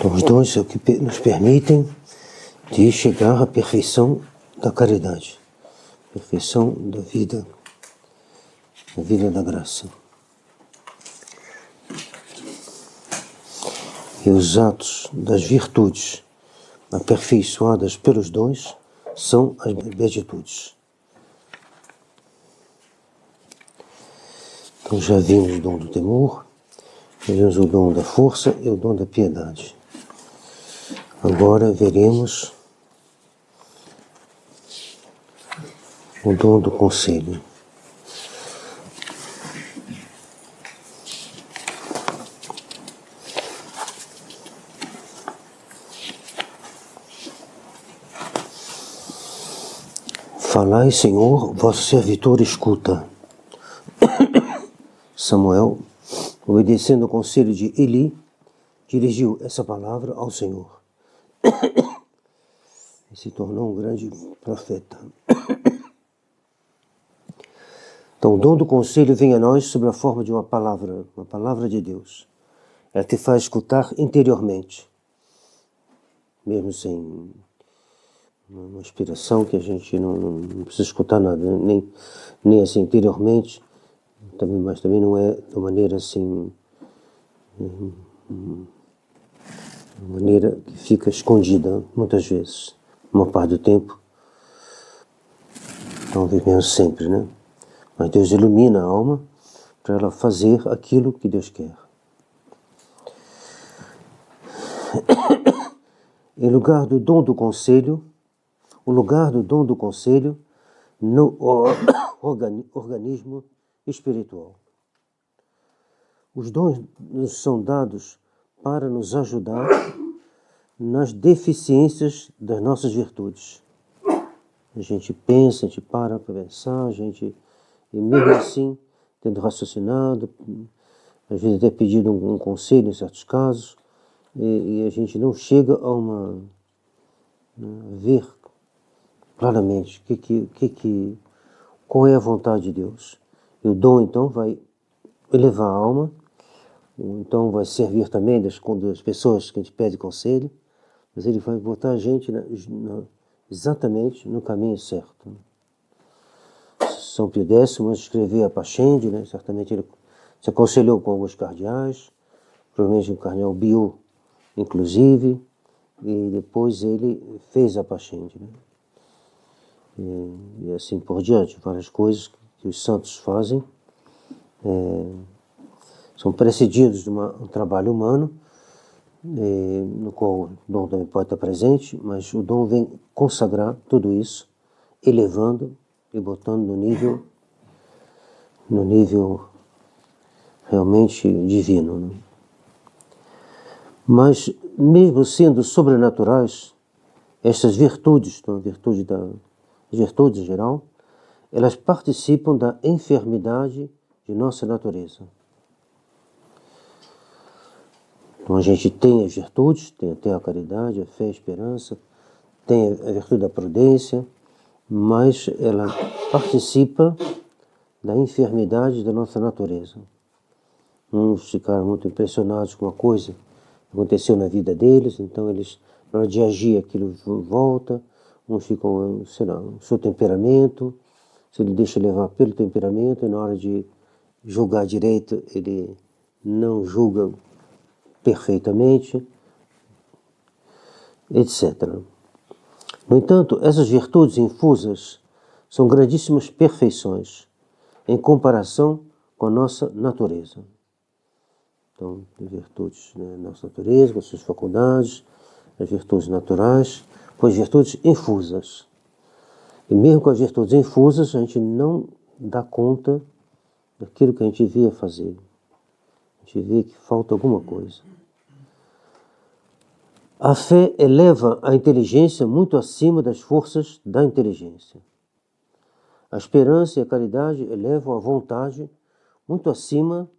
Os dons é o que nos permitem de chegar à perfeição da caridade, perfeição da vida da graça. E os atos das virtudes aperfeiçoadas pelos dons são as beatitudes. Então já vimos o dom do temor, já vimos o dom da força e o dom da piedade. Agora veremos o dom do conselho. Falai, Senhor, vosso servitor escuta. Samuel, obedecendo ao conselho de Eli, dirigiu essa palavra ao Senhor. E se tornou um grande profeta. Então, o dom do conselho vem a nós sob a forma de uma palavra de Deus. Ela te faz escutar interiormente, mesmo sem uma inspiração que a gente não precisa escutar nada, nem assim interiormente, mas também não é de maneira assim, uma maneira que fica escondida muitas vezes, uma parte do tempo, talvez mesmo sempre, né? Mas Deus ilumina a alma para ela fazer aquilo que Deus quer. Em lugar do dom do conselho, o lugar do dom do conselho no organismo espiritual. Os dons nos são dados para nos ajudar nas deficiências das nossas virtudes. A gente pensa, a gente para pensar, e mesmo assim, tendo raciocinado, às vezes até pedido um conselho em certos casos, e a gente não chega a ver claramente qual é a vontade de Deus. E o dom, então, vai elevar a alma, então vai servir também das pessoas que a gente pede conselho, mas ele vai botar a gente exatamente no caminho certo. São Pio X escreveu a Pascendi, né? Certamente ele se aconselhou com alguns cardeais, provavelmente o cardeal Biot, inclusive, e depois ele fez a Pascendi, né? E assim por diante, várias coisas que os santos fazem são precedidos de um trabalho humano, no qual o dom também pode estar presente, mas o dom vem consagrar tudo isso, elevando e botando no nível realmente divino, né? Mas, mesmo sendo sobrenaturais, estas virtudes, então, as virtudes em geral, elas participam da enfermidade de nossa natureza. Então a gente tem as virtudes, tem até a caridade, a fé, a esperança, tem a virtude da prudência, mas ela participa da enfermidade da nossa natureza. Uns ficaram muito impressionados com uma coisa que aconteceu na vida deles, então eles, na hora de agir, aquilo volta. Uns ficam, sei lá, o seu temperamento, se ele deixa levar pelo temperamento, e na hora de julgar direito, ele não julga perfeitamente, etc. No entanto, essas virtudes infusas são grandíssimas perfeições em comparação com a nossa natureza. Então, as virtudes da nossa natureza, com as suas faculdades, as virtudes naturais, com as virtudes infusas. E mesmo com as virtudes infusas, a gente não dá conta daquilo que a gente devia fazer. A gente vê que falta alguma coisa. A fé eleva a inteligência muito acima das forças da inteligência. A esperança e a caridade elevam a vontade muito acima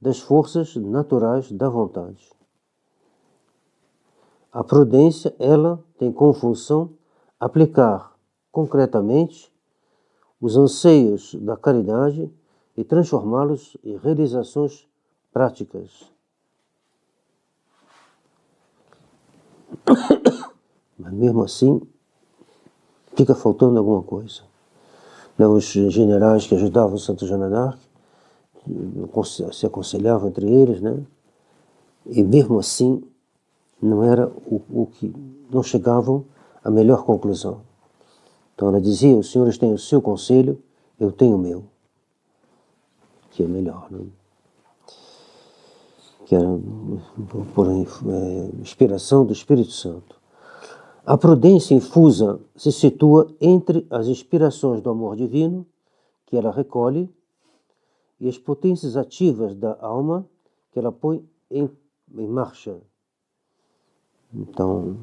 das forças naturais da vontade. A prudência, ela tem como função aplicar concretamente os anseios da caridade e transformá-los em realizações práticas. Mas mesmo assim, fica faltando alguma coisa. Os generais que ajudavam Santa Joana d'Arc se aconselhavam entre eles, né? E mesmo assim, não era o que não chegavam à melhor conclusão. Então ela dizia: os senhores têm o seu conselho, eu tenho o meu, que é melhor, né? Que era por inspiração do Espírito Santo. A prudência infusa se situa entre as inspirações do amor divino, que ela recolhe, e as potências ativas da alma, que ela põe em marcha. Então,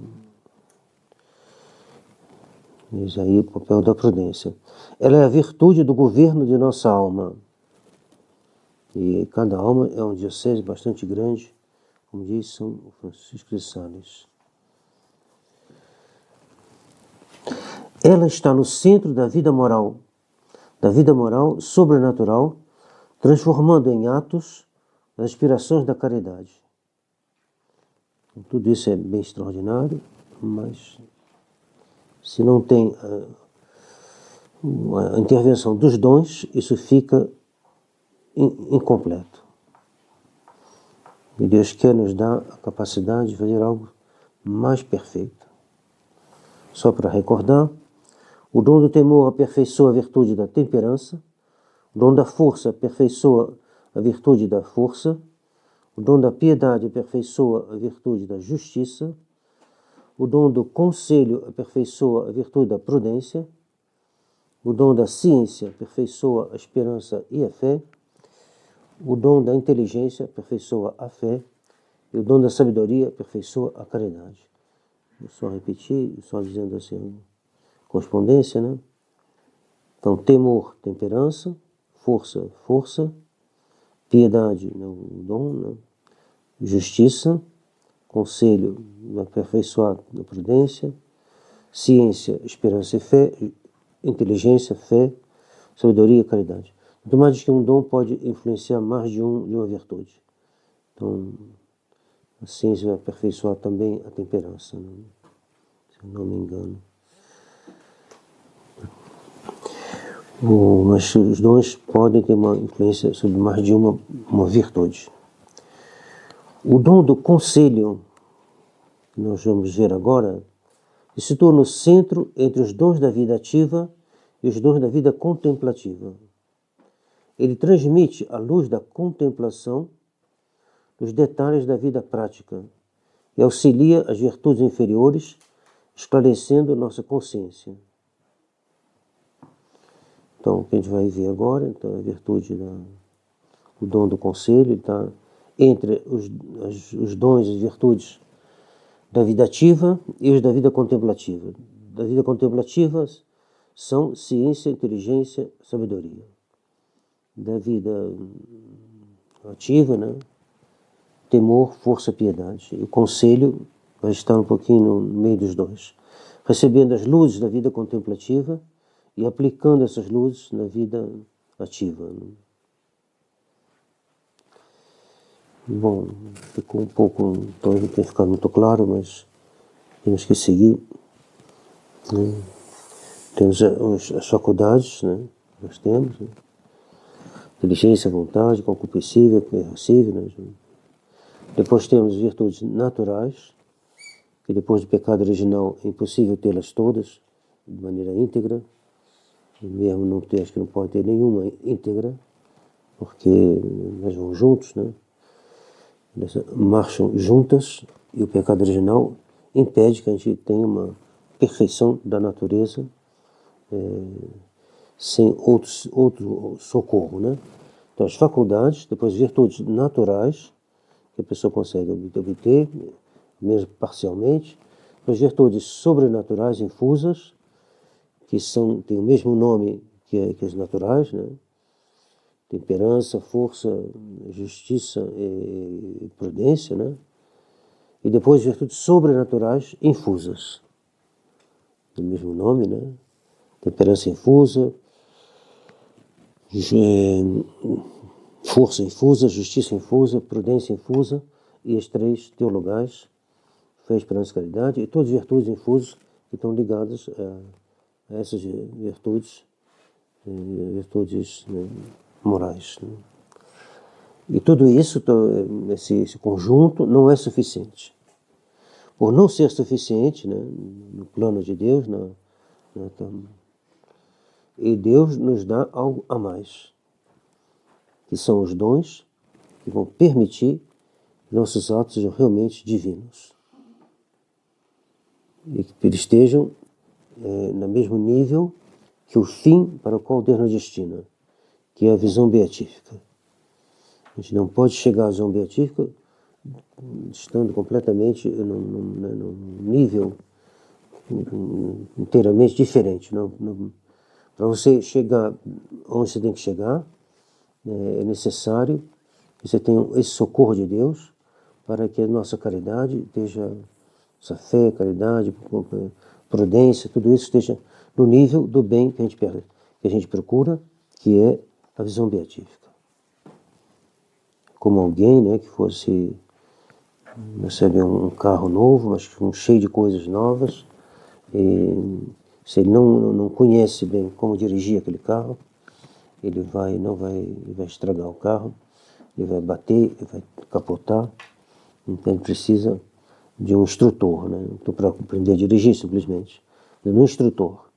eis aí o papel da prudência. Ela é a virtude do governo de nossa alma. E cada alma é uma diocese bastante grande, como diz São Francisco de Sales. Ela está no centro da vida moral sobrenatural, transformando em atos as aspirações da caridade. Então, tudo isso é bem extraordinário, mas se não tem a intervenção dos dons, isso fica incompleto. E Deus quer nos dar a capacidade de fazer algo mais perfeito. Só para recordar, o dom do temor aperfeiçoa a virtude da temperança, o dom da força aperfeiçoa a virtude da força, o dom da piedade aperfeiçoa a virtude da justiça, o dom do conselho aperfeiçoa a virtude da prudência, o dom da ciência aperfeiçoa a esperança e a fé, o dom da inteligência aperfeiçoa a fé, e o dom da sabedoria aperfeiçoa a caridade. Vou só repetir, só dizendo assim, correspondência, né? Então, temor, temperança, força, força, piedade, né? O dom, né? Justiça, conselho, aperfeiçoar a prudência, ciência, esperança e fé, inteligência, fé, sabedoria e caridade. Muito mais que um dom pode influenciar mais de uma virtude. Então, a ciência vai aperfeiçoar também a temperança, né? Se eu não me engano. Mas os dons podem ter uma influência sobre mais de uma virtude. O dom do conselho, que nós vamos ver agora, se situa no centro entre os dons da vida ativa e os dons da vida contemplativa. Ele transmite a luz da contemplação os detalhes da vida prática e auxilia as virtudes inferiores, esclarecendo nossa consciência. Então, o que a gente vai ver agora, então, a virtude, o dom do conselho, está entre os dons e as virtudes da vida ativa e os da vida contemplativa. Da vida contemplativa são ciência, inteligência, sabedoria. Da vida ativa, né? Temor, força, piedade. E o conselho vai estar um pouquinho no meio dos dois. Recebendo as luzes da vida contemplativa e aplicando essas luzes na vida ativa. Bom, ficou um pouco, talvez não tenha ficado muito claro, mas temos que seguir. Né? Temos as faculdades, né? Nós temos, né? Inteligência, vontade, concupiscível, irascível, né? Depois temos virtudes naturais, que depois do pecado original é impossível tê-las todas de maneira íntegra. Mesmo não ter, acho que não pode ter nenhuma íntegra, porque elas vão juntos, né? Elas marcham juntas e o pecado original impede que a gente tenha uma perfeição da natureza sem outro socorro, né? Então, as faculdades, depois virtudes naturais, que a pessoa consegue obter, mesmo parcialmente, as virtudes sobrenaturais infusas, que têm o mesmo nome que as naturais, né? Temperança, força, justiça e prudência, né? E depois virtudes sobrenaturais infusas, do mesmo nome, né? Temperança infusa, força infusa, justiça infusa, prudência infusa e as três teologais, fé, esperança e caridade, e todas as virtudes infusas que estão ligadas a essas virtudes, né, morais. Né? E tudo isso, esse conjunto, não é suficiente. Por não ser suficiente, né, no plano de Deus, e Deus nos dá algo a mais, que são os dons que vão permitir que nossos atos sejam realmente divinos. E que eles estejam no mesmo nível que o fim para o qual Deus nos destina, que é a visão beatífica. A gente não pode chegar à visão beatífica estando completamente num nível inteiramente diferente. Para você chegar onde você tem que chegar, é necessário que você tenha esse socorro de Deus para que a nossa caridade esteja, nossa fé, caridade, prudência, tudo isso esteja no nível do bem que a gente procura, que é a visão beatífica. Como alguém, né, que fosse receber um carro novo, mas cheio de coisas novas, e se ele não conhece bem como dirigir aquele carro, ele vai estragar o carro, ele vai bater, ele vai capotar. Então ele precisa de um instrutor, né? Então, para aprender a dirigir simplesmente, de um instrutor,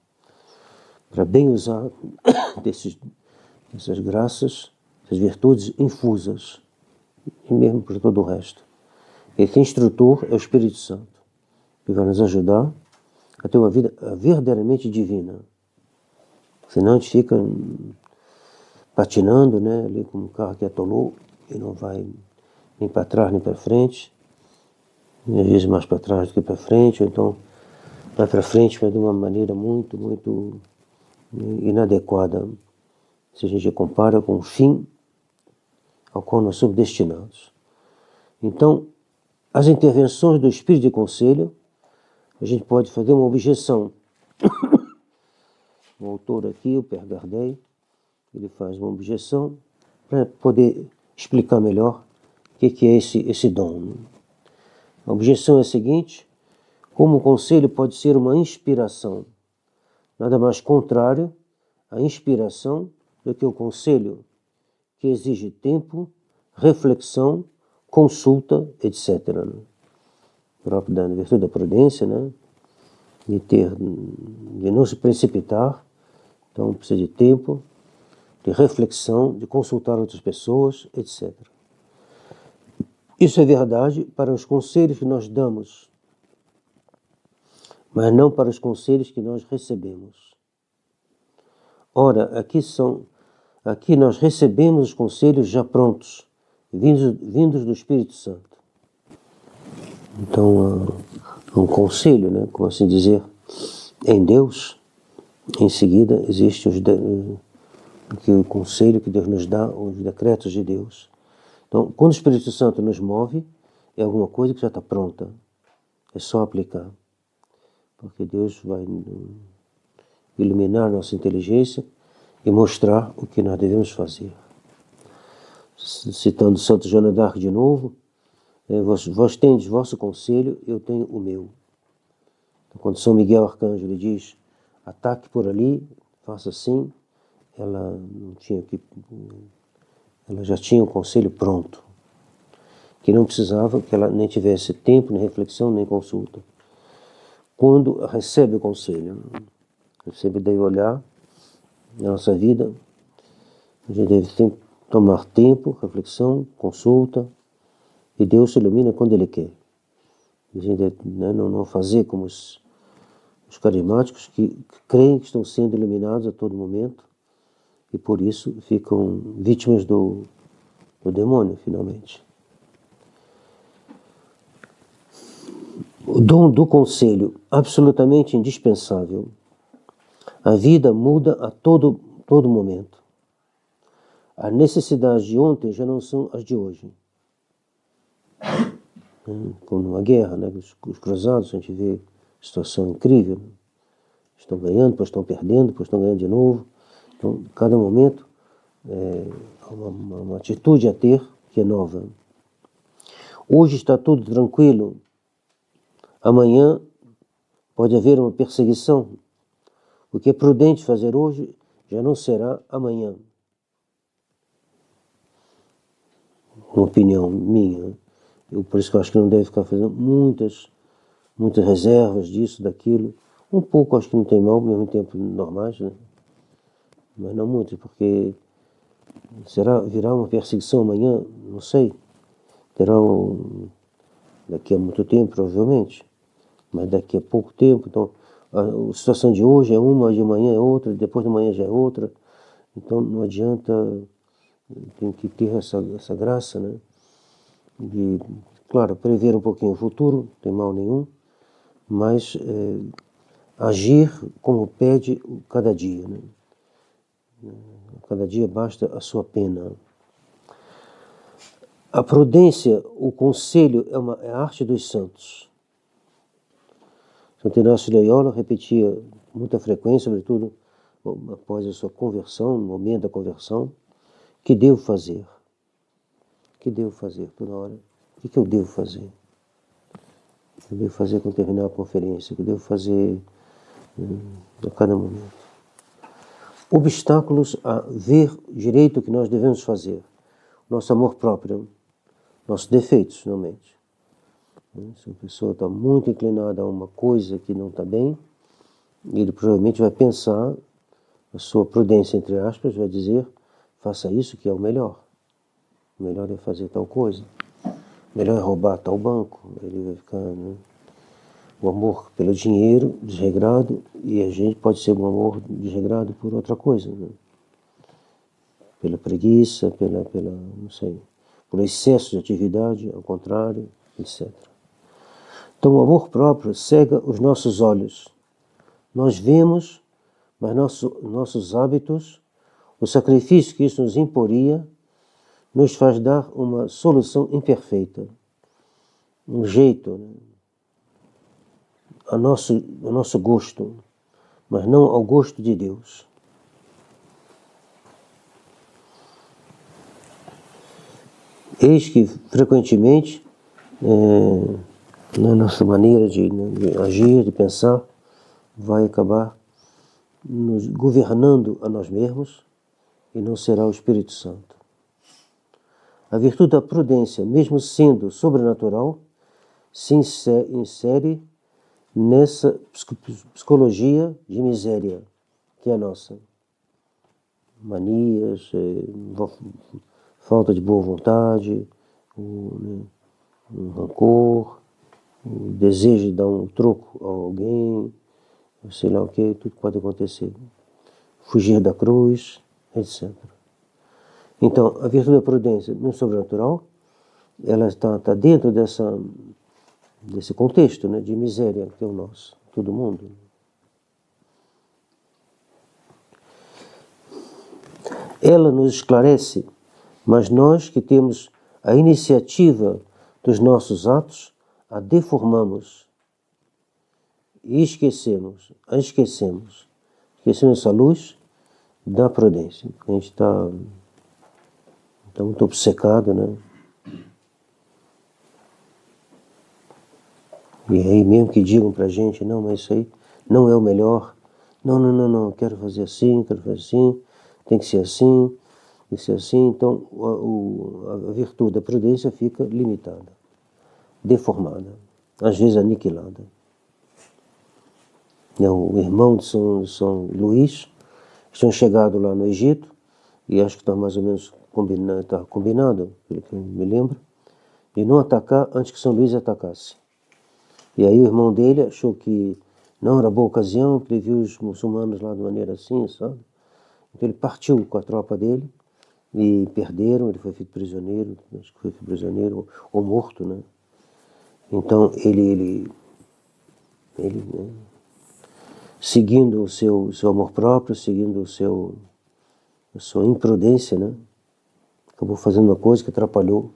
para bem usar essas graças, essas virtudes infusas, e mesmo para todo o resto. Esse instrutor é o Espírito Santo, que vai nos ajudar a ter uma vida verdadeiramente divina. Senão a gente fica patinando, né, ali como um carro que atolou e não vai nem para trás nem para frente, às vezes mais para trás do que para frente, ou então vai para frente, mas de uma maneira muito, muito inadequada, se a gente compara com o fim ao qual nós somos destinados. Então, as intervenções do Espírito de Conselho, a gente pode fazer uma objeção. O autor aqui, o Père Gardey, ele faz uma objeção para poder explicar melhor o que é esse dom. A objeção é a seguinte: como o conselho pode ser uma inspiração, nada mais contrário à inspiração do que o conselho, que exige tempo, reflexão, consulta, etc. Né? Próprio da virtude da prudência, né? De não se precipitar, então precisa de tempo, de reflexão, de consultar outras pessoas, etc. Isso é verdade para os conselhos que nós damos, mas não para os conselhos que nós recebemos. Ora, aqui nós recebemos os conselhos já prontos, vindos do Espírito Santo. Então, um conselho, né, como assim dizer, em Deus, em seguida existe o conselho que Deus nos dá, os decretos de Deus. Então, quando o Espírito Santo nos move, é alguma coisa que já está pronta, é só aplicar. Porque Deus vai iluminar nossa inteligência e mostrar o que nós devemos fazer. Citando Santo Joana d'Arc de novo, vós tendes vosso conselho, eu tenho o meu. Então, quando São Miguel Arcanjo lhe diz, ataque por ali, faça assim, ela já tinha o conselho pronto, que não precisava que ela nem tivesse tempo, nem reflexão, nem consulta. Quando recebe o conselho, sempre deve olhar na nossa vida, a gente deve sempre tomar tempo, reflexão, consulta, e Deus se ilumina quando Ele quer. A gente deve, né, não fazer como os carismáticos que creem que estão sendo iluminados a todo momento e por isso ficam vítimas do demônio, finalmente. O dom do conselho, absolutamente indispensável. A vida muda a todo momento. As necessidades de ontem já não são as de hoje. Como numa guerra, né? Os cruzados, a gente vê situação incrível. Estão ganhando, depois estão perdendo, depois estão ganhando de novo. Então, cada momento é uma atitude a ter que é nova. Hoje está tudo tranquilo. Amanhã pode haver uma perseguição. O que é prudente fazer hoje já não será amanhã. Uma opinião minha. Por isso que eu acho que não deve ficar fazendo muitas reservas disso, daquilo. Um pouco acho que não tem mal, ao mesmo tempo normais, né? Mas não muito, porque virá uma perseguição amanhã? Não sei. Daqui a muito tempo, provavelmente. Mas daqui a pouco tempo, então, a situação de hoje é uma, de amanhã é outra, depois de amanhã já é outra. Então não adianta, tem que ter essa graça, né? De, claro, prever um pouquinho o futuro, não tem mal nenhum, mas agir como pede cada dia, né? Cada dia basta a sua pena. A prudência, o conselho, é a arte dos santos. Santo Inácio de Loyola repetia com muita frequência, sobretudo após a sua conversão, no momento da conversão, que devo fazer? Que devo fazer toda hora? O que eu devo fazer? O que eu devo fazer quando terminar a conferência? O que eu devo fazer a cada momento? Obstáculos a ver direito o que nós devemos fazer. Nosso amor próprio, nossos defeitos, finalmente. Se a pessoa está muito inclinada a uma coisa que não está bem, ele provavelmente vai pensar, a sua prudência, entre aspas, vai dizer, faça isso que é o melhor. O melhor é fazer tal coisa. O melhor é roubar tal banco. Ele vai ficar, né? O amor pelo dinheiro, desregrado, e a gente pode ser um amor desregrado por outra coisa, né? Pela preguiça, não sei, por excesso de atividade, ao contrário, etc. Então o amor próprio cega os nossos olhos. Nós vemos, mas nossos hábitos, o sacrifício que isso nos imporia, nos faz dar uma solução imperfeita, um jeito, né? a nosso gosto, mas não ao gosto de Deus. Eis que, frequentemente, na nossa maneira de agir, de pensar, vai acabar nos governando a nós mesmos e não será o Espírito Santo. A virtude da prudência, mesmo sendo sobrenatural, se insere nessa psicologia de miséria que é a nossa. Manias, falta de boa vontade, um rancor, o desejo de dar um troco a alguém, sei lá o que, tudo pode acontecer. Fugir da cruz, etc. Então, a virtude da prudência no sobrenatural, ela está dentro desse contexto, né, de miséria que é o nosso, todo mundo. Ela nos esclarece, mas nós que temos a iniciativa dos nossos atos, a deformamos e esquecemos essa luz da prudência. A gente está muito obcecado, né? E aí mesmo que digam pra gente, não, mas isso aí não é o melhor. Não, quero fazer assim, tem que ser assim, tem que ser assim. Então a virtude da prudência fica limitada, deformada, às vezes aniquilada. O irmão de São Luís tinham chegado lá no Egito, e acho que está mais ou menos combinado, pelo que eu me lembro, de não atacar antes que São Luís atacasse. E aí o irmão dele achou que não era boa ocasião, porque ele viu os muçulmanos lá de maneira assim, sabe? Então ele partiu com a tropa dele e perderam, ele foi feito prisioneiro, acho que foi feito prisioneiro ou morto, né? Então ele né, seguindo o seu amor próprio, seguindo a sua imprudência, né? Acabou fazendo uma coisa que atrapalhou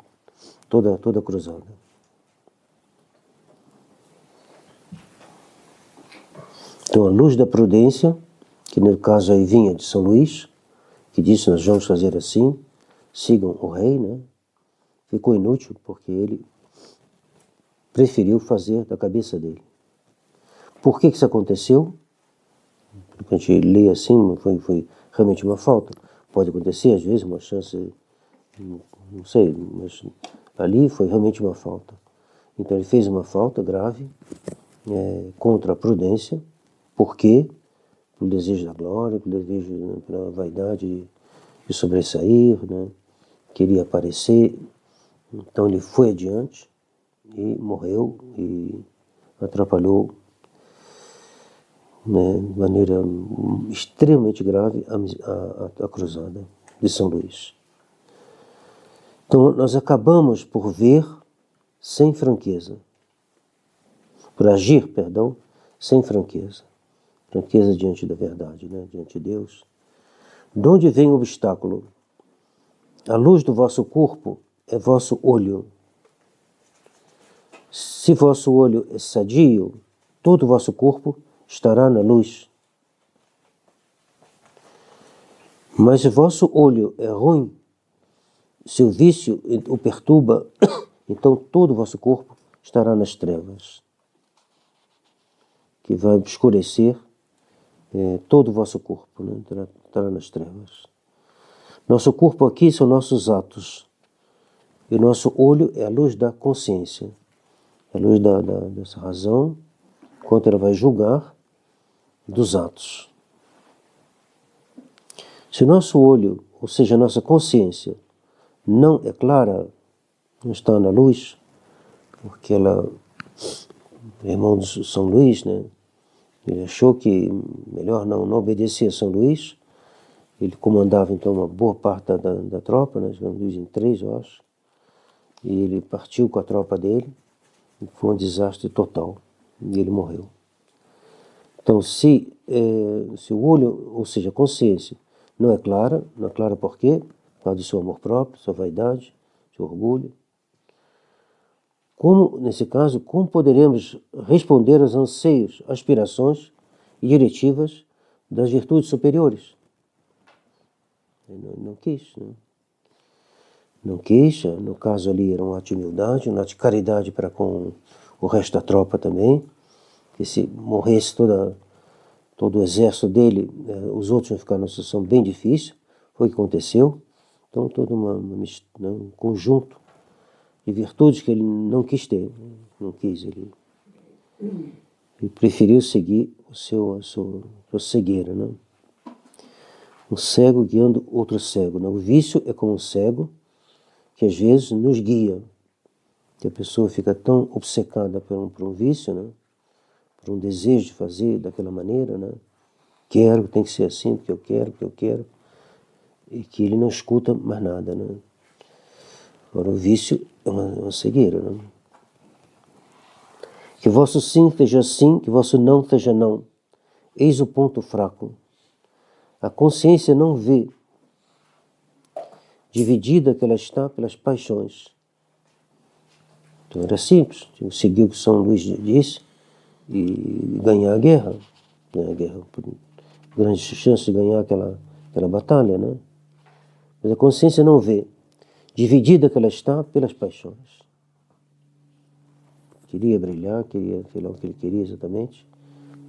toda a cruzada. Então a luz da prudência, que no caso aí vinha de São Luís, que disse nós vamos fazer assim, sigam o rei, né? Ficou inútil porque ele preferiu fazer da cabeça dele. Por que isso aconteceu? Porque a gente lê assim, foi realmente uma falta. Pode acontecer, às vezes, uma chance, não sei, mas ali foi realmente uma falta. Então ele fez uma falta grave contra a prudência. Por quê? Pelo desejo da glória, pelo desejo, pela vaidade de sobressair, né? Queria aparecer. Então ele foi adiante e morreu e atrapalhou, né, de maneira extremamente grave a cruzada de São Luís. Então nós acabamos por ver sem franqueza, por agir, perdão, sem franqueza. Franqueza diante da verdade, né, diante de Deus. De onde vem o obstáculo? A luz do vosso corpo é vosso olho. Se vosso olho é sadio, todo o vosso corpo estará na luz. Mas se vosso olho é ruim, se o vício o perturba, então todo o vosso corpo estará nas trevas, que vai obscurecer todo o vosso corpo, né? Estará nas trevas. Nosso corpo aqui são nossos atos, e o nosso olho é a luz da consciência, a luz dessa razão, enquanto ela vai julgar dos atos. Se o nosso olho, ou seja, a nossa consciência, não é clara, não está na luz, porque ela, irmão de São Luís, né? Ele achou que melhor não obedecer a São Luís. Ele comandava então uma boa parte da tropa, né? São Luís em 3, eu acho. E ele partiu com a tropa dele. E foi um desastre total. E ele morreu. Então, se o olho, ou seja, a consciência, não é clara por quê? Por causa do seu amor próprio, sua vaidade, seu orgulho. Como, nesse caso, como poderemos responder aos anseios, aspirações e diretivas das virtudes superiores? Ele não quis, né? Não quis, no caso ali era um ato de humildade, um ato de caridade para com o resto da tropa também, que se morresse todo o exército dele, os outros iam ficar numa situação bem difícil, foi o que aconteceu. Então todo um conjunto de virtudes que ele não quis ter, não quis, ele preferiu seguir a sua cegueira, né? Um cego guiando outro cego, né? O vício é como um cego que às vezes nos guia, que a pessoa fica tão obcecada por um vício, né? Por um desejo de fazer daquela maneira, né? Tem que ser assim, porque eu quero, e que ele não escuta mais nada, né? Agora o vício é uma cegueira, né? Que vosso sim seja sim, que vosso não seja não. Eis o ponto fraco. A consciência não vê, dividida que ela está pelas paixões. Então era simples, tinha que seguir o que São Luís disse e ganhar a guerra. Ganhar a guerra, grande chance de ganhar aquela batalha, né? Mas a consciência não vê, dividida que ela está pelas paixões. Queria brilhar, sei lá o que ele queria exatamente,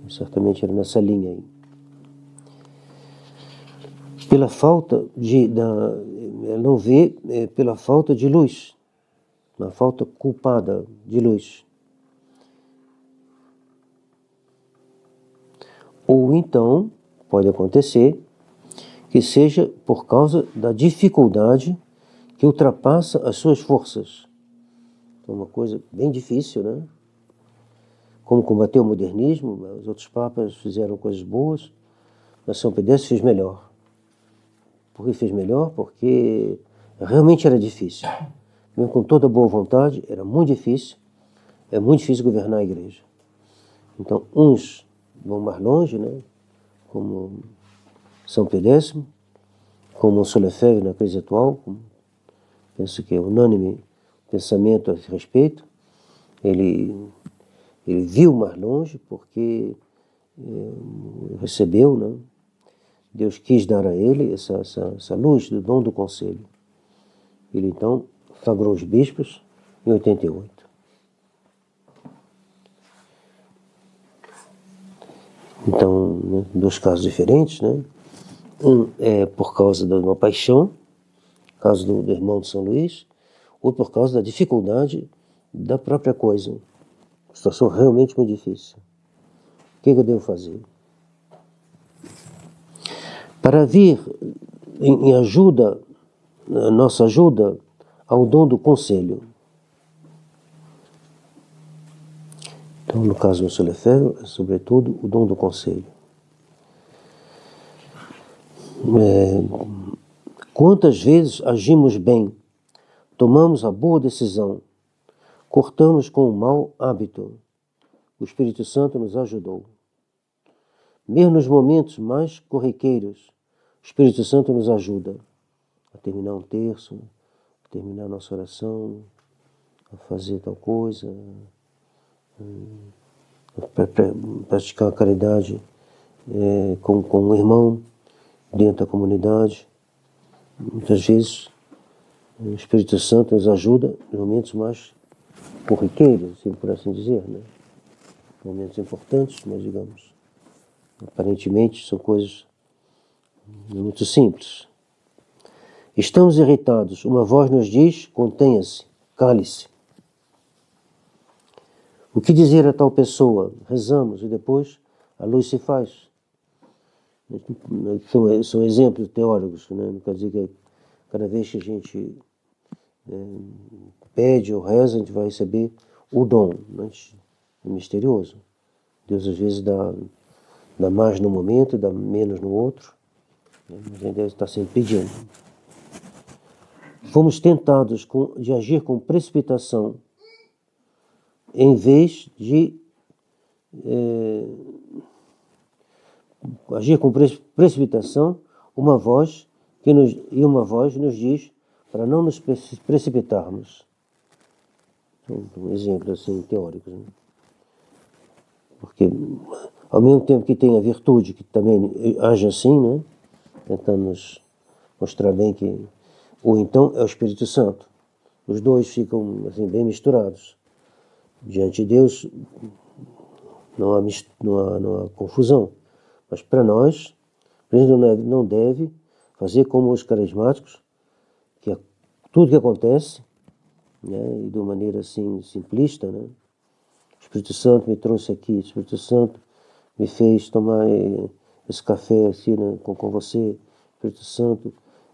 mas certamente era nessa linha aí. Pela falta ela não vê pela falta de luz, uma falta culpada de luz. Ou então, pode acontecer, que seja por causa da dificuldade que ultrapassa as suas forças. É uma coisa bem difícil, né? Como combater o modernismo, os outros papas fizeram coisas boas, mas São Pio X fez melhor. Por que fez melhor? Porque realmente era difícil. Mesmo com toda boa vontade, era muito difícil. É muito difícil governar a igreja. Então, uns vão mais longe, né? Como São Pio X, como São Lefebvre na crise atual, penso que é unânime pensamento a esse respeito. Ele viu mais longe porque recebeu, né? Deus quis dar a ele essa luz do dom do conselho. Ele então flagrou os bispos em 88. Então, né, dois casos diferentes, né? Um é por causa de uma paixão, caso do irmão de São Luís, ou por causa da dificuldade da própria coisa. Situação realmente muito difícil. O que eu devo fazer? Para vir em ajuda, nossa ajuda, ao dom do conselho. Então, no caso do Solefério, é sobretudo o dom do conselho. Quantas vezes agimos bem, tomamos a boa decisão, cortamos com o mau hábito. O Espírito Santo nos ajudou. Mesmo nos momentos mais corriqueiros, o Espírito Santo nos ajuda a terminar um terço, a terminar a nossa oração, a fazer tal coisa, a praticar a caridade com um irmão dentro da comunidade. Muitas vezes o Espírito Santo nos ajuda nos momentos mais corriqueiros, por assim dizer, né? Momentos importantes, mas digamos, aparentemente são coisas muito simples. Estamos irritados, uma voz nos diz, contenha-se, cale-se. O que dizer a tal pessoa? Rezamos e depois a luz se faz. São exemplos teóricos, né? Não quer dizer que cada vez que a gente pede ou reza, a gente vai receber o dom, mas é misterioso. Deus às vezes dá mais no momento, dá menos no outro, mas a gente deve estar sempre pedindo. Fomos tentados de agir com precipitação, em vez de agir com precipitação, uma voz nos diz para não nos precipitarmos. Um exemplo assim teórico, né? Porque ao mesmo tempo que tem a virtude que também age assim, né? Tentando nos mostrar bem que, ou então é o Espírito Santo. Os dois ficam assim bem misturados. Diante de Deus não há confusão. Mas para nós, a gente não deve fazer como os carismáticos, que tudo que acontece, né, e de uma maneira assim simplista, né? O Espírito Santo me trouxe aqui, o Espírito Santo me fez tomar esse café assim, né, com você, o Espírito Santo,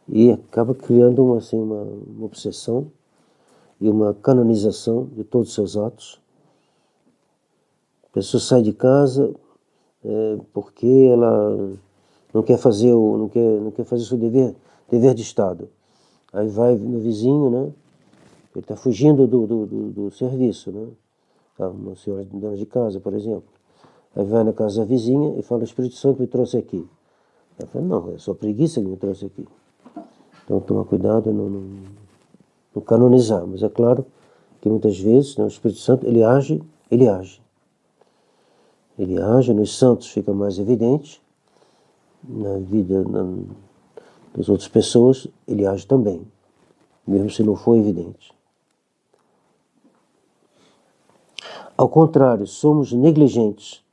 e acaba criando uma obsessão e uma canonização de todos os seus atos. A pessoa sai de casa porque ela não quer fazer o seu dever de Estado. Aí vai no vizinho, né? Ele está fugindo do serviço, né? Uma senhora dona de casa, por exemplo. Aí vai na casa da vizinha e fala, o Espírito Santo me trouxe aqui. Ela fala, não, é só preguiça que me trouxe aqui. Então toma cuidado não canonizar. Mas é claro que muitas vezes, né, o Espírito Santo, ele age. Ele age, nos santos fica mais evidente, na vida das outras pessoas, ele age também, mesmo se não for evidente. Ao contrário, somos negligentes.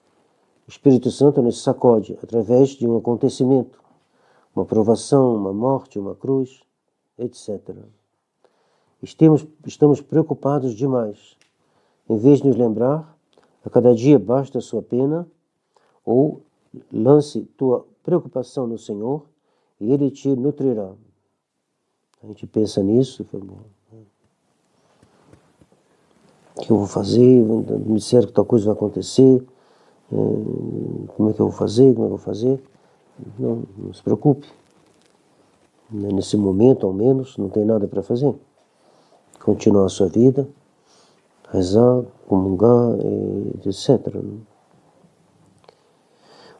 O Espírito Santo nos sacode através de um acontecimento, uma provação, uma morte, uma cruz, etc. Estamos preocupados demais. Em vez de nos lembrar, a cada dia basta a sua pena, ou lance tua preocupação no Senhor e Ele te nutrirá. A gente pensa nisso e fala, o que eu vou fazer? Me disseram que tal coisa vai acontecer, como é que eu vou fazer? Não se preocupe. Nesse momento, ao menos, não tem nada para fazer. Continuar a sua vida, rezar, comungar, etc.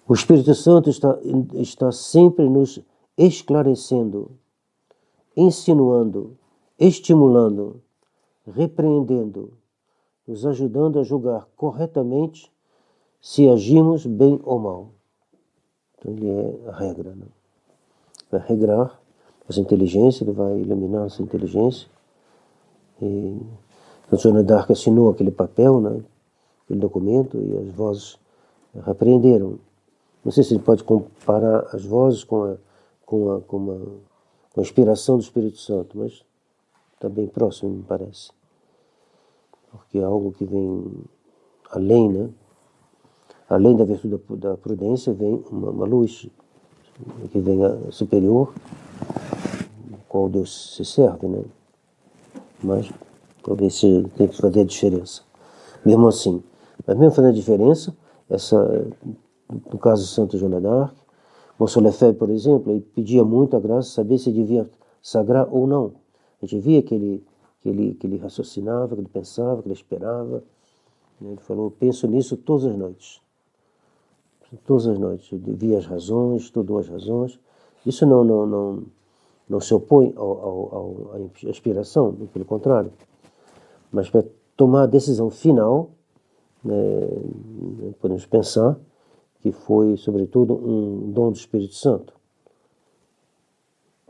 O Espírito Santo está sempre nos esclarecendo, insinuando, estimulando, repreendendo, nos ajudando a julgar corretamente se agimos bem ou mal. Então ele é a regra, né? Vai regrar essa inteligência, ele vai iluminar essa inteligência. E a Joana d'Arc assinou aquele papel, né, aquele documento, e as vozes repreenderam. Não sei se ele pode comparar as vozes com a inspiração do Espírito Santo, mas está bem próximo, me parece. Porque é algo que vem além, né? Além da virtude da prudência, vem uma luz que vem superior, qual Deus se serve, né? Mas talvez tenha que fazer a diferença. Mesmo assim, mas mesmo fazendo a diferença, no caso de Santo Joana d'Arc, Montsion Lefebvre, por exemplo, ele pedia muito a graça de saber se devia sagrar ou não. A gente via que ele raciocinava, que ele pensava, que ele esperava. Ele falou, penso nisso todas as noites. Todas as noites. Ele via as razões, estudou as razões. Isso não se opõe à inspiração, pelo contrário. Mas para tomar a decisão final, podemos pensar que foi, sobretudo, um dom do Espírito Santo.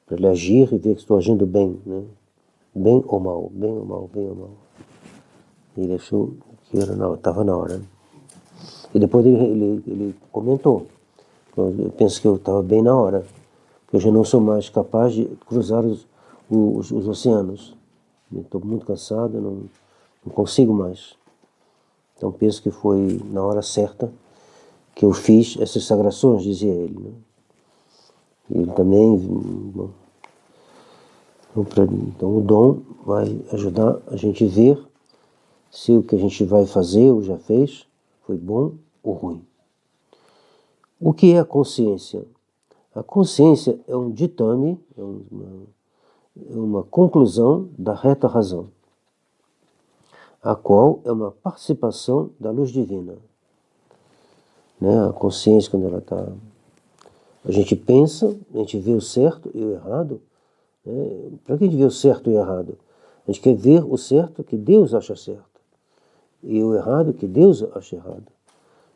Para ele agir e ver que estou agindo bem, né? Bem ou mal, bem ou mal, bem ou mal. E ele achou que estava na hora. E depois ele comentou, eu penso que eu estava bem na hora, que eu já não sou mais capaz de cruzar os oceanos. Estou muito cansado, não consigo mais. Então penso que foi na hora certa que eu fiz essas sagrações, dizia ele. Né? Ele também... Bom, então o dom vai ajudar a gente a ver se o que a gente vai fazer ou já fez foi bom ou ruim. O que é a consciência? A consciência é um ditame, é uma conclusão da reta razão, a qual é uma participação da luz divina. Né? A consciência, quando ela está... A gente pensa, a gente vê o certo e o errado. Né? Para que a gente vê o certo e o errado? A gente quer ver o certo que Deus acha certo e o errado que Deus acha errado.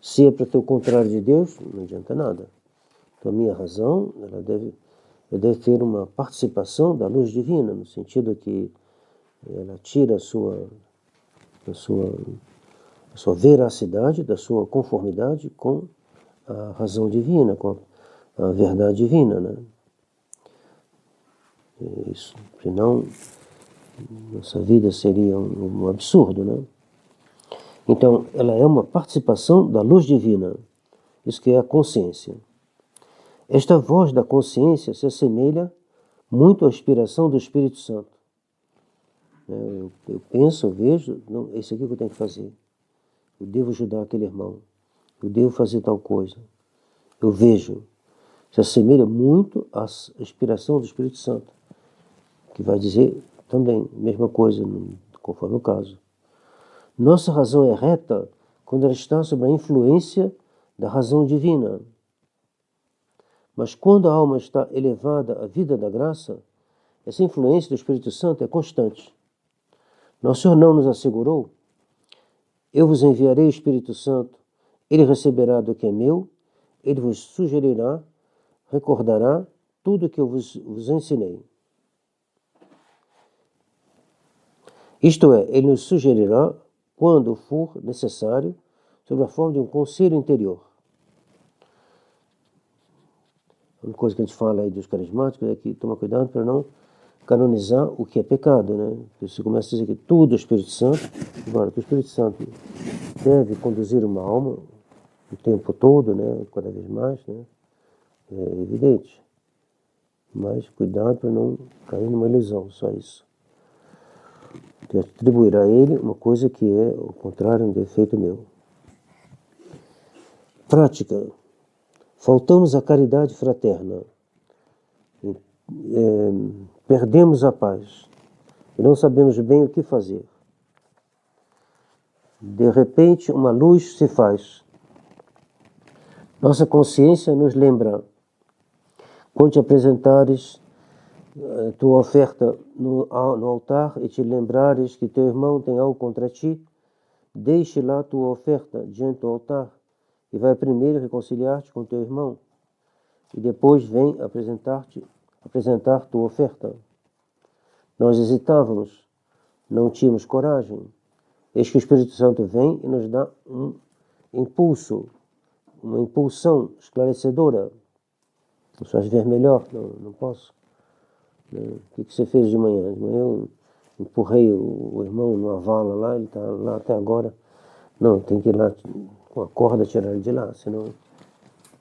Se é para ter o contrário de Deus, não adianta nada. Então a minha razão, ela deve ter uma participação da luz divina, no sentido que ela tira a sua veracidade, da sua conformidade com a razão divina, com a verdade divina, né? Isso, senão nossa vida seria um absurdo, né? Então, ela é uma participação da luz divina, isso que é a consciência. Esta voz da consciência se assemelha muito à inspiração do Espírito Santo. Eu penso, eu vejo, não, é isso aqui que eu tenho que fazer. Eu devo ajudar aquele irmão. Eu devo fazer tal coisa. Eu vejo. Se assemelha muito à inspiração do Espírito Santo, que vai dizer também a mesma coisa, conforme o caso. Nossa razão é reta quando ela está sob a influência da razão divina. Mas quando a alma está elevada à vida da graça, essa influência do Espírito Santo é constante. Nosso Senhor não nos assegurou? Eu vos enviarei o Espírito Santo, ele receberá do que é meu, ele vos sugerirá, recordará tudo o que eu vos ensinei. Isto é, ele nos sugerirá, quando for necessário, sob a forma de um conselho interior. Uma coisa que a gente fala aí dos carismáticos é que toma cuidado para não canonizar o que é pecado, né? Você começa a dizer que tudo é Espírito Santo, agora que o Espírito Santo deve conduzir uma alma o tempo todo, né? Cada vez mais, né? É evidente. Mas cuidado para não cair numa ilusão, só isso. De atribuir a ele uma coisa que é o contrário, um defeito meu. Prática. Faltamos a caridade fraterna. Perdemos a paz. E não sabemos bem o que fazer. De repente, uma luz se faz. Nossa consciência nos lembra. Quando te apresentares tua oferta no altar e te lembrares que teu irmão tem algo contra ti, deixe lá tua oferta diante do altar e vai primeiro reconciliar-te com teu irmão e depois vem apresentar tua oferta. Nós hesitávamos, não tínhamos coragem. Eis que o Espírito Santo vem e nos dá um impulso uma impulsão esclarecedora. Se faz ver melhor, não posso. O que você fez de manhã? De manhã eu empurrei o irmão numa vala lá, ele está lá até agora. Não, tem que ir lá com a corda tirar ele de lá, senão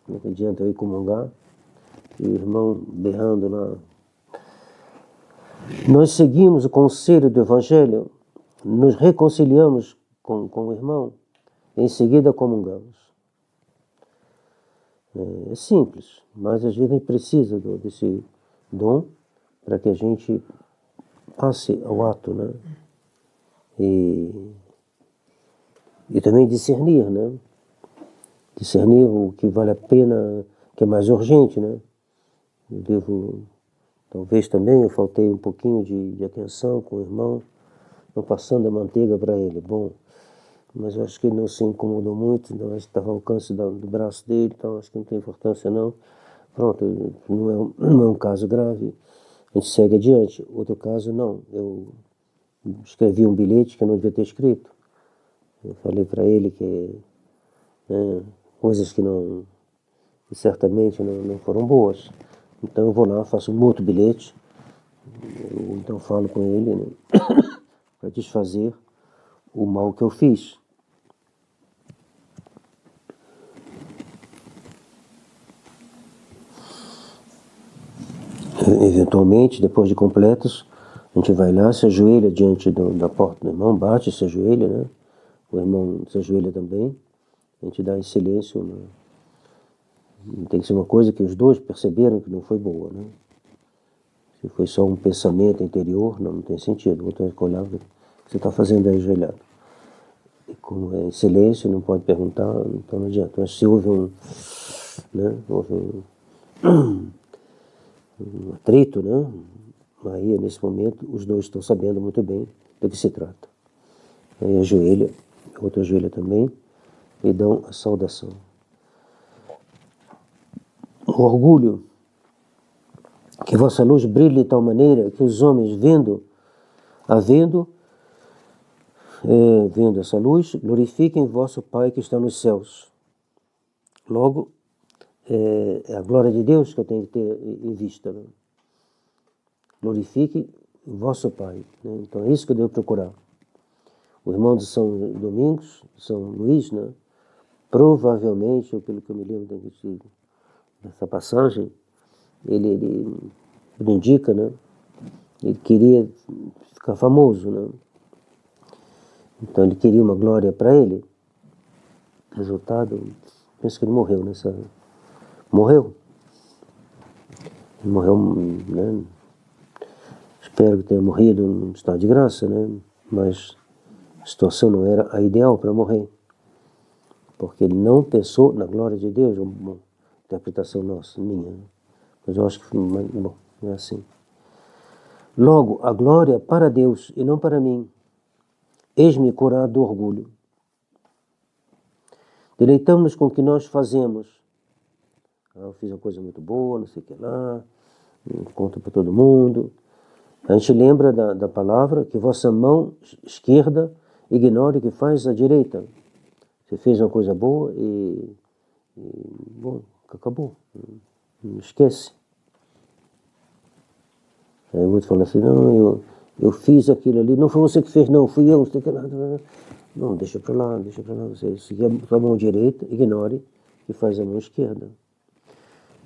não adianta eu ir comungar. E o irmão berrando lá. Nós seguimos o conselho do Evangelho, nos reconciliamos com o irmão, em seguida comungamos. É simples, mas às vezes a gente precisa desse dom para que a gente passe ao ato, né? E também discernir, né? Discernir o que vale a pena, que é mais urgente, né? Eu devo, talvez também eu faltei um pouquinho de atenção com o irmão, não passando a manteiga para ele. Bom, mas eu acho que ele não se incomodou muito, então acho que estava ao alcance do braço dele, então acho que não tem importância não. Pronto, não é um caso grave, a gente segue adiante. Outro caso, não, eu escrevi um bilhete que eu não devia ter escrito. Eu falei para ele que coisas que certamente não foram boas. Então eu vou lá, faço um outro bilhete, então falo com ele, né, para desfazer o mal que eu fiz. Eventualmente, depois de completos, a gente vai lá, se ajoelha diante da porta do irmão, bate, se ajoelha, né? O irmão se ajoelha também, a gente dá em silêncio, né? Tem que ser uma coisa que os dois perceberam que não foi boa, né? Se foi só um pensamento interior, não tem sentido. O outro vai olhar o que você está fazendo aí ajoelhado. E como é em silêncio, não pode perguntar, então não adianta. Mas se houve um atrito, né? Aí, nesse momento, os dois estão sabendo muito bem do que se trata. Aí ajoelha, o outro ajoelha também, e dão a saudação. O orgulho, que vossa luz brilhe de tal maneira que os homens vendo essa luz, glorifiquem vosso Pai que está nos céus. Logo, é a glória de Deus que eu tenho que ter em vista, né? Glorifique vosso Pai, né? Então é isso que eu devo procurar. O irmão de São Domingos, São Luís, né? Provavelmente, pelo que eu me lembro dessa passagem, ele indica, né? Ele queria ficar famoso, né? Então ele queria uma glória para ele. Resultado, penso que ele morreu nessa... Morreu, né? Espero que tenha morrido num estado de graça, né? Mas a situação não era a ideal para morrer, porque ele não pensou na glória de Deus. Uma interpretação nossa, minha, né? Mas eu acho que, bom, é assim. Logo, a glória para Deus e não para mim. Eis-me curado do orgulho. Deleitamos-nos com o que nós fazemos. Eu fiz uma coisa muito boa, não sei o que lá, conto para todo mundo. A gente lembra da palavra que vossa mão esquerda ignore o que faz a direita. Você fez uma coisa boa bom, acabou. Não esquece. Aí o outro fala assim, não, eu fiz aquilo ali, não foi você que fez, não, fui eu, não sei o que lá. Não, deixa para lá, você seguir a mão direita, ignore e faz a mão esquerda.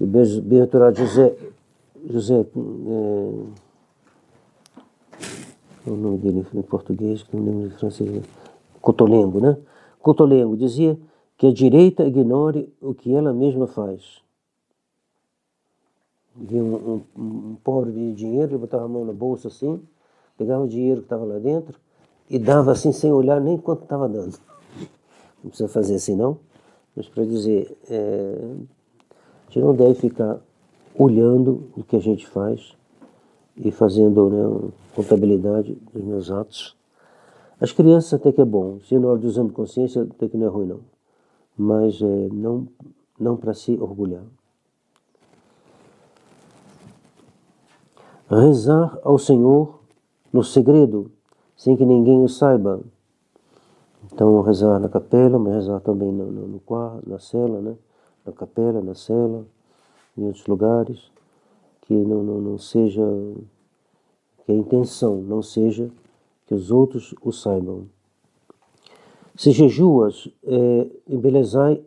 E bem-aventurado José, o nome dele em português, que não lembro em francês, Cotolengo, né? Cotolengo dizia que a direita ignore o que ela mesma faz. Via um pobre de dinheiro, ele botava a mão na bolsa assim, pegava o dinheiro que estava lá dentro e dava assim sem olhar nem quanto estava dando. Não precisa fazer assim não, mas para dizer, a gente não deve ficar olhando o que a gente faz e fazendo, né, contabilidade dos meus atos. As crianças até que é bom, se na hora do exame de consciência até que não é ruim não, mas não para se orgulhar. Rezar ao Senhor no segredo, sem que ninguém o saiba. Então, rezar na capela, mas rezar também no quarto, na cela, né? Na capela, na cela, em outros lugares, que não seja, que a intenção não seja que os outros o saibam. Se jejuas, embelezai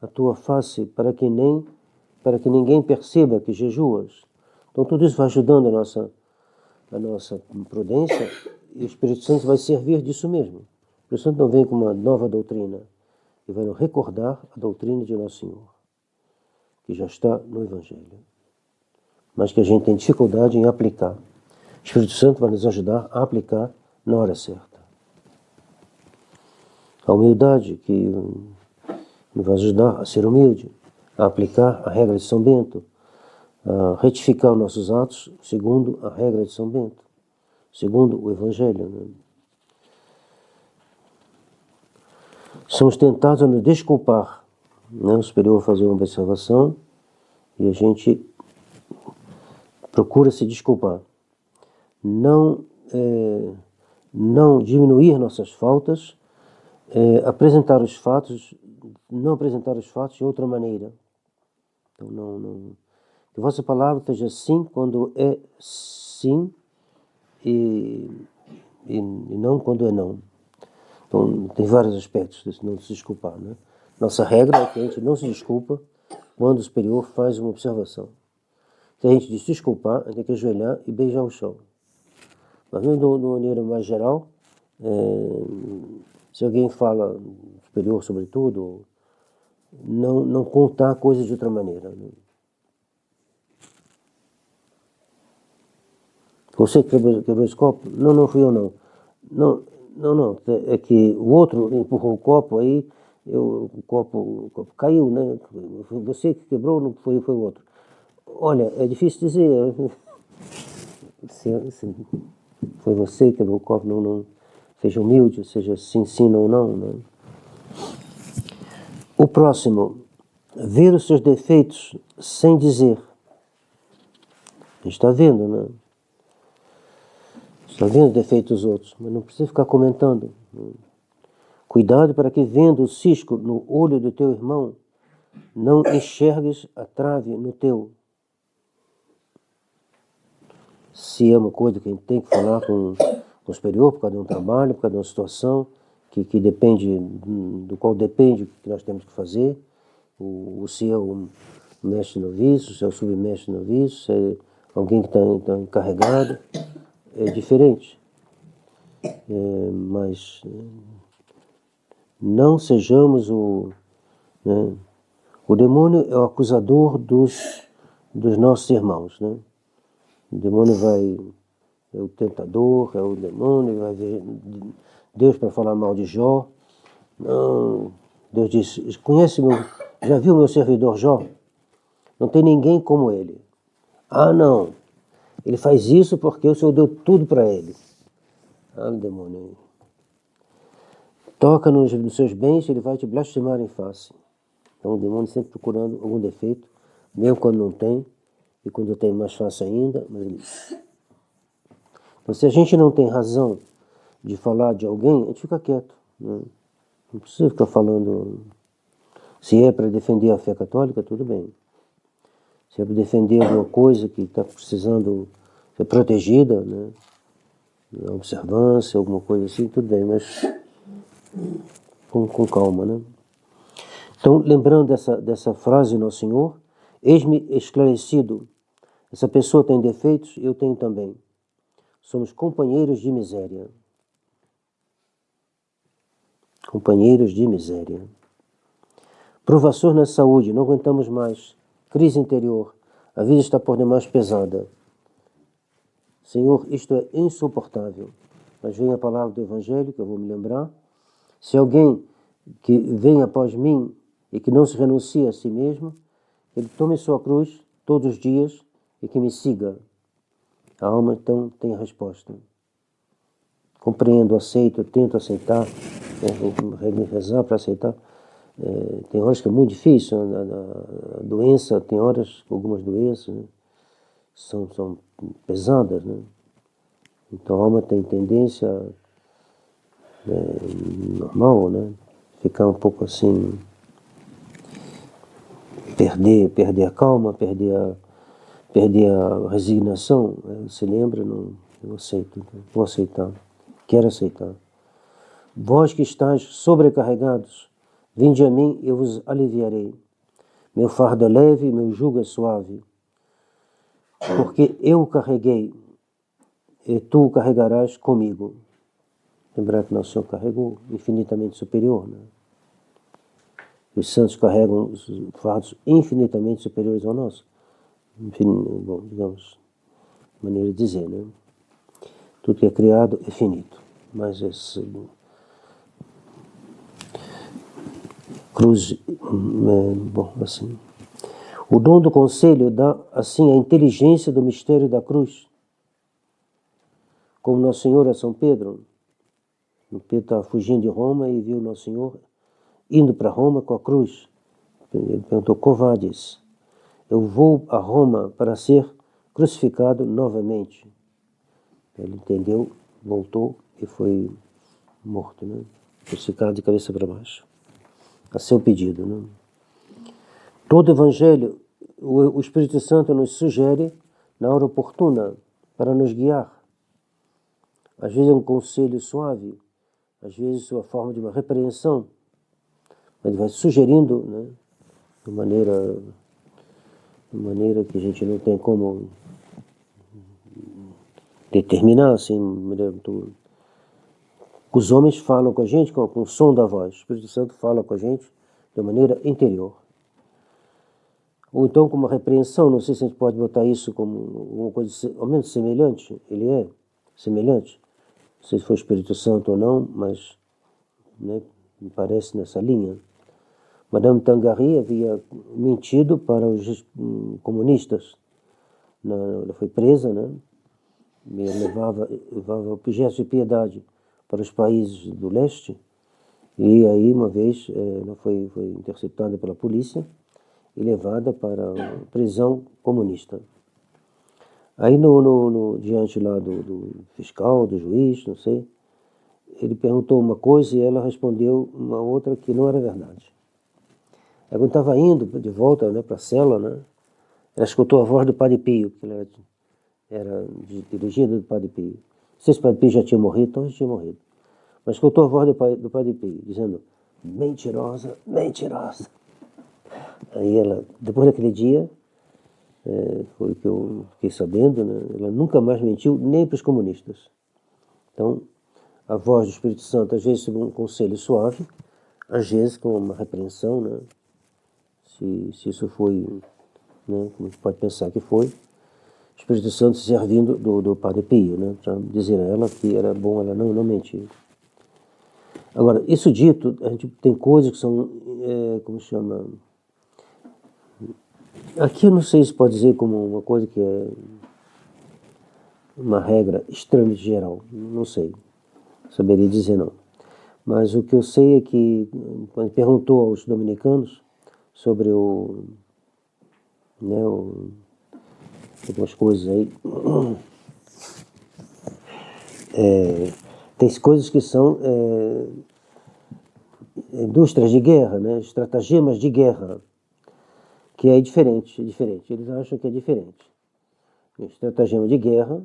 a tua face para que ninguém perceba que jejuas. Então tudo isso vai ajudando a nossa prudência, e o Espírito Santo vai servir disso mesmo. O Espírito Santo não vem com uma nova doutrina, ele vai nos recordar a doutrina de Nosso Senhor, que já está no Evangelho, mas que a gente tem dificuldade em aplicar. O Espírito Santo vai nos ajudar a aplicar na hora certa. A humildade que nos vai ajudar a ser humilde, a aplicar a regra de São Bento, a retificar os nossos atos segundo a regra de São Bento, segundo o Evangelho. Né? Somos tentados a nos desculpar. Né? O superior vai fazer uma observação e a gente procura se desculpar. Não diminuir nossas faltas, não apresentar os fatos de outra maneira. Então, que a vossa palavra esteja sim quando é sim e não quando é não. Então, tem vários aspectos de não se desculpar. Né? Nossa regra é que a gente não se desculpa quando o superior faz uma observação. Se a gente se desculpar, a gente tem que ajoelhar e beijar o chão. Mas mesmo de uma maneira mais geral, se alguém fala superior sobretudo, não contar coisas de outra maneira. Né? Você que quebrou esse copo? Não fui eu não. Não, é que o outro empurrou o copo aí, o copo caiu, né? Você que quebrou, não foi o outro. Olha, é difícil dizer. Se foi você que quebrou o copo, não. Seja humilde, seja sim, não. Né? O próximo, ver os seus defeitos sem dizer. A gente está vendo, né? Está vendo os defeitos dos outros, mas não precisa ficar comentando. Cuidado para que, vendo o cisco no olho do teu irmão, não enxergues a trave no teu. Se é uma coisa que a gente tem que falar com o superior, por causa de um trabalho, por causa de uma situação, que depende, do qual depende o que nós temos que fazer, se é o mestre noviço, se é o submestre noviço, se é alguém que está encarregado, é diferente. Mas não sejamos né? O demônio é o acusador dos nossos irmãos, né? O demônio é o tentador, é o demônio, vai ver Deus para falar mal de Jó. Não, Deus disse, já viu meu servidor Jó? Não tem ninguém como ele. Ah, não, ele faz isso porque o Senhor deu tudo para ele. Ah, demônio. Toca nos seus bens, ele vai te blasfemar em face. Então o demônio sempre procurando algum defeito, mesmo quando não tem, e quando tem mais fácil ainda. Então se a gente não tem razão de falar de alguém, a gente fica quieto. Né? Não precisa ficar falando. Se é para defender a fé católica, tudo bem. Se é para defender alguma coisa que está precisando ser protegida, né? A observância, alguma coisa assim, tudo bem, mas com calma, né? Então, lembrando dessa frase de Nosso Senhor, eis-me esclarecido, essa pessoa tem defeitos, eu tenho também. Somos companheiros de miséria. Companheiros de miséria. Provações na saúde, não aguentamos mais. Crise interior, a vida está por demais pesada. Senhor, isto é insuportável. Mas vem a palavra do Evangelho, que eu vou me lembrar. Se alguém que vem após mim e que não se renuncia a si mesmo, ele tome sua cruz todos os dias e que me siga. A alma, então, tem a resposta. Compreendo, aceito, tento aceitar, rezar para aceitar. Tem horas que é muito difícil, a doença, tem horas, algumas doenças, né, são pesadas, né? Então a alma tem tendência normal, né? Ficar um pouco assim, perder a calma, perder a resignação. Se lembra? Não, eu aceito, vou aceitar, quero aceitar. Vós que estáis sobrecarregados, vinde a mim, eu vos aliviarei. Meu fardo é leve, meu jugo é suave. Porque eu o carreguei, e tu o carregarás comigo. Lembrar que Nosso Senhor carregou infinitamente superior, né? Os santos carregam os fardos infinitamente superiores ao nosso. Enfim, bom, digamos, maneira de dizer, né? Tudo que é criado é finito, mas esse cruz, bom, assim. O dom do conselho dá, assim, a inteligência do mistério da cruz. Como Nosso Senhor a São Pedro. O Pedro estava fugindo de Roma e viu Nosso Senhor indo para Roma com a cruz. Ele perguntou: Covades, eu vou a Roma para ser crucificado novamente. Ele entendeu, voltou e foi morto, né? Crucificado de cabeça para baixo, a seu pedido, né? Todo evangelho, o Espírito Santo nos sugere na hora oportuna para nos guiar. Às vezes é um conselho suave, às vezes é a forma de uma repreensão. Ele vai sugerindo, né, de maneira que a gente não tem como determinar, assim, os homens falam com a gente com o som da voz. O Espírito Santo fala com a gente de maneira interior. Ou então com uma repreensão, não sei se a gente pode botar isso como uma coisa ao menos semelhante. Ele é semelhante. Não sei se foi o Espírito Santo ou não, mas, né, me parece nessa linha. Madame Tangarry havia mentido para os comunistas. Ela foi presa, né? E levava objetos de piedade para os países do leste. E aí, uma vez, ela foi interceptada pela polícia e levada para a prisão comunista. Aí, diante lá do fiscal, do juiz, não sei, ele perguntou uma coisa e ela respondeu uma outra que não era verdade. Aí, quando estava indo de volta, né, para a cela, né, ela escutou a voz do Padre Pio, que ela era dirigida do Padre Pio. Não sei se o Padre Pio já tinha morrido, então já tinha morrido. Mas escutou a voz do Padre Pio, dizendo: mentirosa, mentirosa. Aí ela, depois daquele dia, foi o que eu fiquei sabendo, né, ela nunca mais mentiu, nem para os comunistas. Então, a voz do Espírito Santo, às vezes com um conselho suave, às vezes com uma repreensão, né? Se isso foi, né, como a gente pode pensar que foi, o Espírito Santo se servindo do Padre Pio, né, para dizer a ela que era bom ela não mentir. Agora, isso dito, a gente tem coisas que são, como se chama... Aqui eu não sei se pode dizer como uma coisa que é uma regra extremamente geral, não sei, saberia dizer não. Mas o que eu sei é que, quando perguntou aos dominicanos sobre algumas coisas aí, tem coisas que são indústrias de guerra, né, estratagemas de guerra, que é diferente. Eles acham que é diferente. Estratagema de guerra,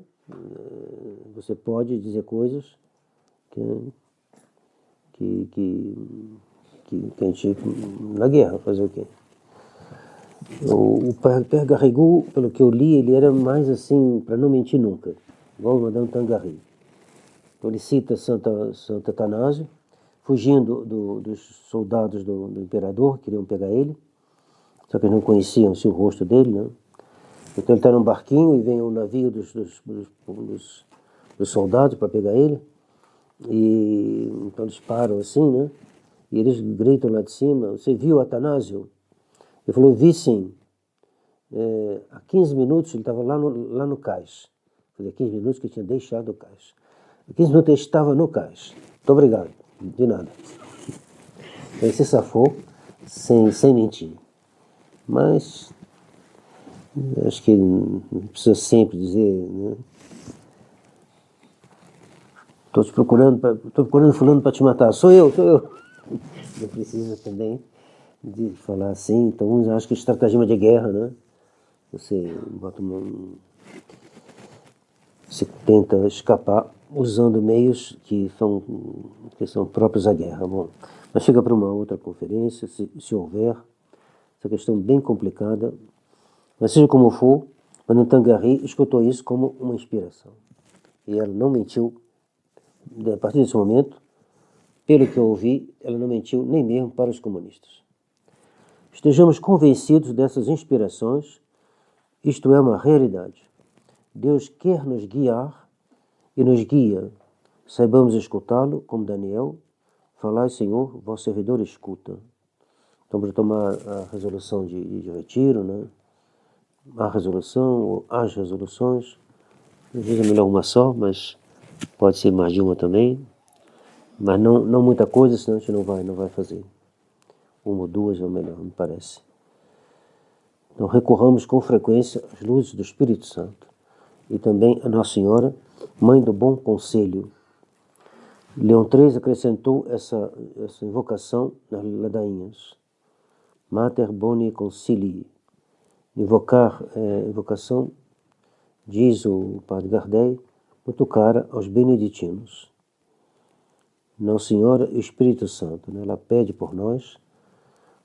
você pode dizer coisas que a gente, na guerra, fazer o quê? O Père Garrigou, pelo que eu li, ele era mais assim, para não mentir nunca, igual o Madame Tangarry. Então ele cita Santo Atanásio, fugindo dos soldados do imperador, que queriam pegar ele, só que eles não conheciam o rosto dele, né? Então ele está num barquinho e vem um navio dos soldados para pegar ele, e então eles param assim, né? E eles gritam lá de cima: você viu Atanásio? Ele falou: vi sim. Há 15 minutos ele estava lá no cais. Fazia 15 minutos que ele tinha deixado o cais. Há 15 minutos ele estava no cais. Muito obrigado. De nada. Ele se safou sem mentir. Mas acho que não precisa sempre dizer, né? estou procurando fulano para te matar, sou eu. Não precisa também de falar assim. Então, uns acham que é estratagema de guerra, né? Você tenta escapar usando meios que são próprios à guerra. Bom, mas chega para uma outra conferência, se houver, essa questão bem complicada. Mas seja como for, Madame Tanguy escutou isso como uma inspiração. E ela não mentiu, a partir desse momento, pelo que eu ouvi, ela não mentiu nem mesmo para os comunistas. Estejamos convencidos dessas inspirações, isto é uma realidade. Deus quer nos guiar e nos guia. Saibamos escutá-lo, como Daniel, falai, Senhor, vosso servidor escuta. Então, para tomar a resolução de retiro, né? A resolução ou as resoluções, às vezes é melhor uma só, mas pode ser mais de uma também, mas não muita coisa, senão a gente não vai fazer. Uma ou duas é o melhor, me parece. Então recorramos com frequência às luzes do Espírito Santo e também a Nossa Senhora, Mãe do Bom Conselho. Leão XIII acrescentou essa invocação nas ladainhas. Mater Boni Consilii. Invocação, diz o Padre Gardel, muito cara aos beneditinos. Nossa Senhora e o Espírito Santo, né? Ela pede por nós,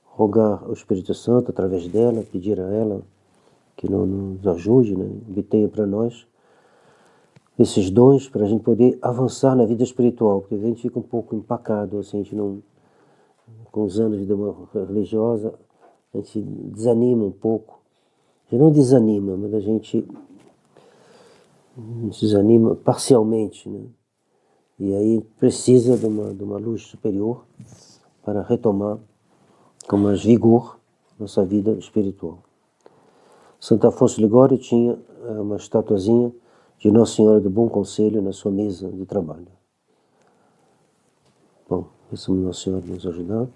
rogar ao Espírito Santo através dela, pedir a ela que nos ajude, né? Obtenha para nós esses dons para a gente poder avançar na vida espiritual, porque a gente fica um pouco empacado, assim, a gente não, com os anos de vida religiosa, a gente desanima um pouco. A gente não desanima, mas a gente desanima parcialmente, né? E aí precisa de uma luz superior para retomar com mais vigor nossa vida espiritual. Santo Afonso Ligório tinha uma estatuazinha de Nossa Senhora do Bom Conselho na sua mesa de trabalho. Bom, peçamos Nossa Senhora nos ajudar,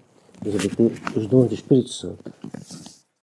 nos obter os dons do Espírito Santo.